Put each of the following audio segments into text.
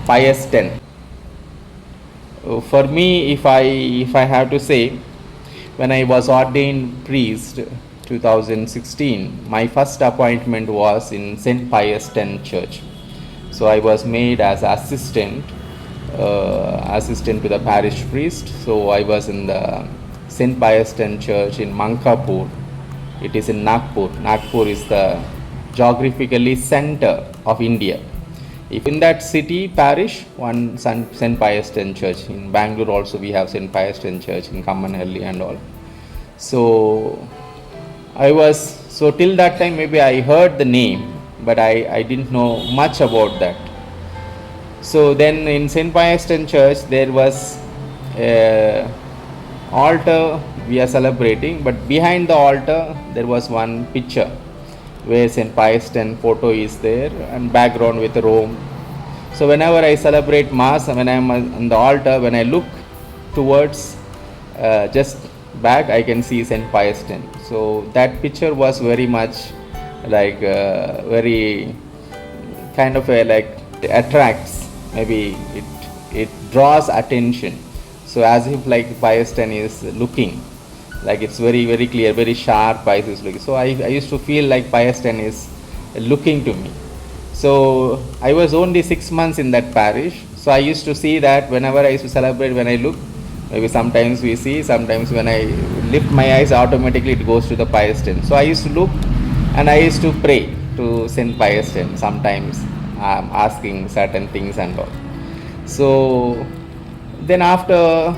Pius X. For me, if I have to say, when I was ordained priest 2016, my first appointment was in St. Pius X Church. So I was made as assistant to the parish priest. So I was in the St. Pius X Church in Mankapur. It is in Nagpur. Nagpur is the geographically center of India. If in that city parish, one St. Pius X Church. In Bangalore also we have St. Pius X Church in Kammanhalli and all. So till that time maybe I heard the name, but I didn't know much about that. So then in St. Pius X Church there was altar we are celebrating, but behind the altar there was one picture where St. Pius X photo is there and background with Rome. So whenever I celebrate Mass, when I am on the altar, when I look towards just back, I can see St. Pius X. So that picture was very much like very kind of like attracts, maybe it draws attention. So as if like Pius X is looking, like it's very very clear, very sharp eyes is looking. So I used to feel like Pius X is looking to me. So I was only 6 months in that parish. So I used to see that whenever I used to celebrate, when I look, maybe sometimes we see, sometimes when I lift my eyes, automatically it goes to the Pius X. So I used to look and I used to pray to St. Pius X. Sometimes I'm asking certain things and all. So then after,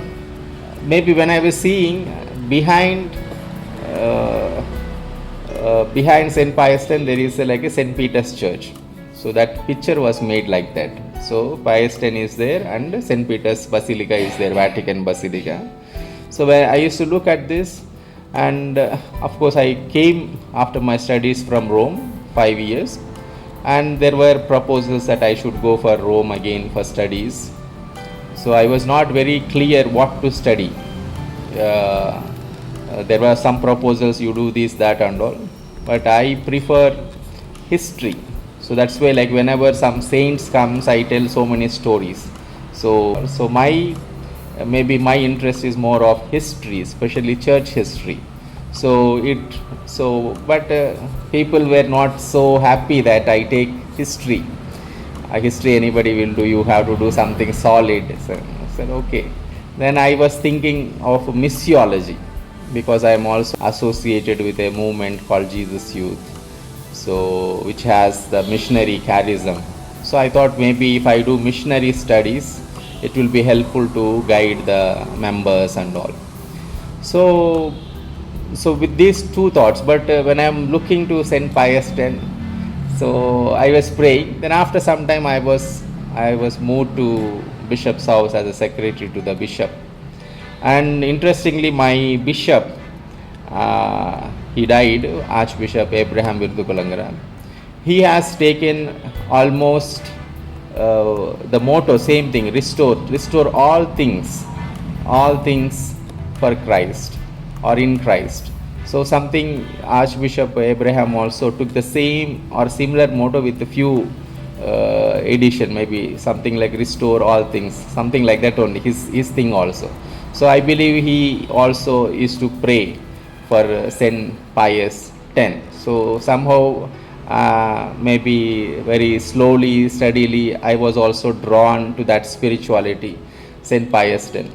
maybe when I was seeing behind St. Pius X, there is like a St. Peter's Church. So that picture was made like that. So Pius X is there and St. Peter's Basilica is there, Vatican Basilica. So when I used to look at this, and of course I came after my studies from Rome, 5 years, and there were proposals that I should go for Rome again for studies. So I was not very clear what to study. There were some proposals, you do this, that and all, but I prefer history. So that's why like whenever some saints comes, I tell so many stories. So maybe my interest is more of history, especially church history. But people were not so happy that I take history. History anybody will do, you have to do something solid. So I said okay. Then I was thinking of missiology, because I am also associated with a movement called Jesus Youth, so which has the missionary charism. So I thought maybe if I do missionary studies, it will be helpful to guide the members and all. So with these two thoughts, but when I am looking to St. Pius X, so I was praying. Then after some time I was moved to Bishop's house as a secretary to the bishop. And interestingly, my bishop, he died, Archbishop Abraham Virdukulangara. He has taken almost the motto, same thing, restore all things for Christ or in Christ. So something Archbishop Abraham also took the same or similar motto with a few edition, maybe something like restore all things, something like that only, his thing also. So I believe he also used to pray for St. Pius X. So somehow maybe very slowly, steadily, I was also drawn to that spirituality, St. Pius X.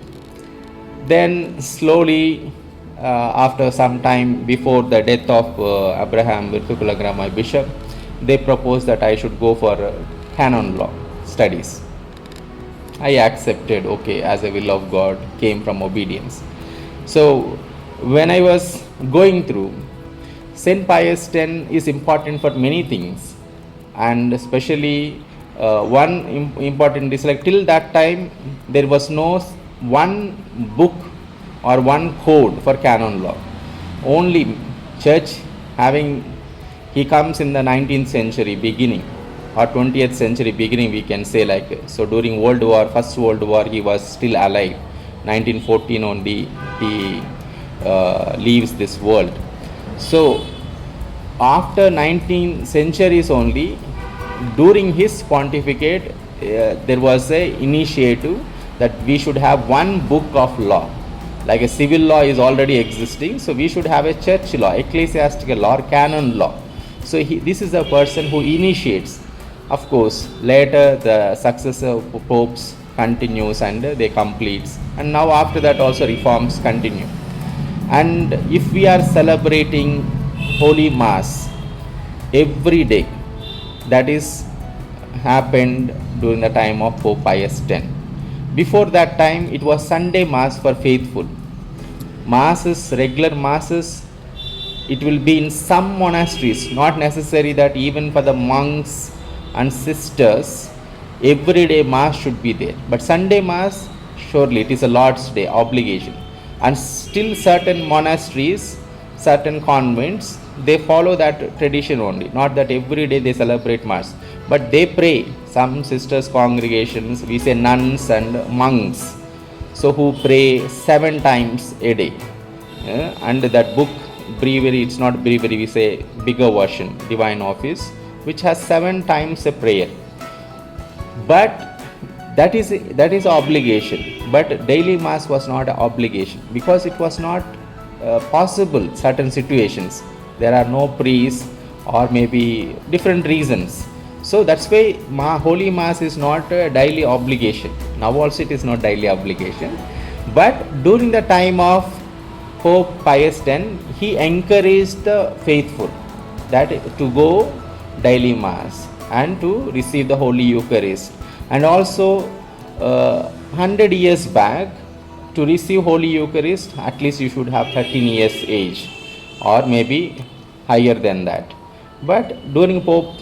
Then slowly, after some time before the death of Abraham Virdukulangara, my bishop, they proposed that I should go for canon law studies. I accepted, okay, as a will of God, came from obedience. So when I was going through, St. Pius X is important for many things, and especially one important is like till that time there was no one book or one code for canon law. Only church having, he comes in the 19th century beginning or 20th century beginning, we can say, like, so during First World War, he was still alive. 1914 only he leaves this world. So after 19th centuries only, during his pontificate, there was a initiative that we should have one book of law. Like a civil law is already existing, so we should have a church law, ecclesiastical law or canon law. So this is a person who initiates. Of course, later the successor popes continues and they completes, and now after that also reforms continue. And if we are celebrating Holy Mass every day, that is happened during the time of Pope Pius X. Before that time, it was Sunday Mass for faithful. Masses, regular masses, it will be in some monasteries, not necessary that even for the monks and sisters, everyday Mass should be there. But Sunday Mass, surely it is a Lord's Day obligation. And still certain monasteries, certain convents, they follow that tradition only. Not that every day they celebrate Mass, but they pray. Some sisters congregations, we say nuns and monks, so who pray 7 times a day. And that book, breviary, it's not breviary, we say bigger version, Divine Office, which has 7 times a prayer. But that is obligation. But daily Mass was not an obligation, because it was not possible. Certain situations, there are no priests or maybe different reasons. So that's why Holy Mass is not a daily obligation. Now also it is not daily obligation. But during the time of Pope Pius X, he encouraged the faithful that to go daily Mass and to receive the Holy Eucharist. And also 100 years back, to receive Holy Eucharist, at least you should have 13 years age or maybe higher than that. But during Pope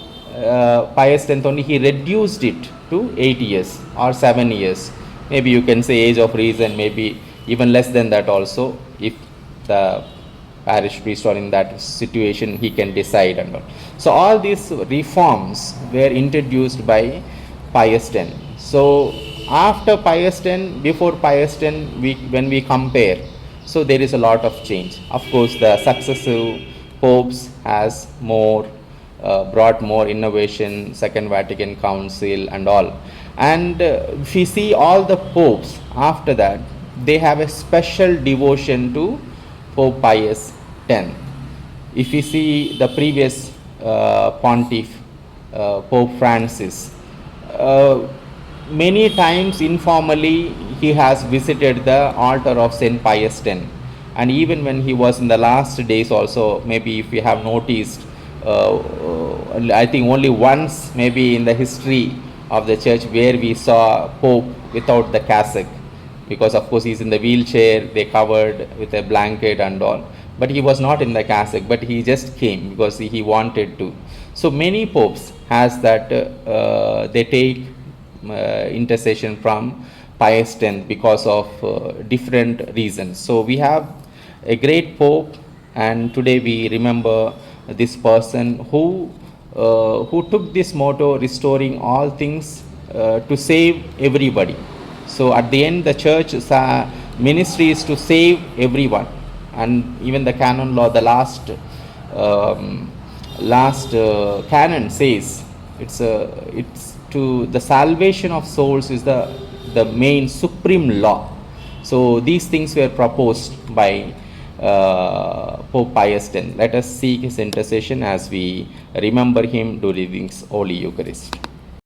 Pius X only, he reduced it to 8 years or 7 years. Maybe you can say age of reason, maybe even less than that also, if the parish priest or in that situation he can decide and all. So all these reforms were introduced by Pius X. So after Pius X, before Pius X, when we compare, so there is a lot of change. Of course, the successive popes has more brought more innovation, Second Vatican Council and all. And if we see all the popes after that, they have a special devotion to Pope Pius X. If we see the previous pontiff, Pope Francis, many times informally he has visited the altar of Saint Pius X. And even when he was in the last days also, maybe if you have noticed, I think only once maybe in the history of the church where we saw Pope without the cassock, because of course he's in the wheelchair, they covered with a blanket and all, but he was not in the cassock, but he just came because he wanted to. So many popes has that they take intercession from Pius X because of different reasons. So we have a great pope, and today we remember this person who took this motto, restoring all things to save everybody. So at the end, the church's ministry is to save everyone, and even the canon law, the last canon says it's to the salvation of souls is the main supreme law. So these things were proposed by Pope Pius X. Let us seek his intercession as we remember him during this Holy Eucharist.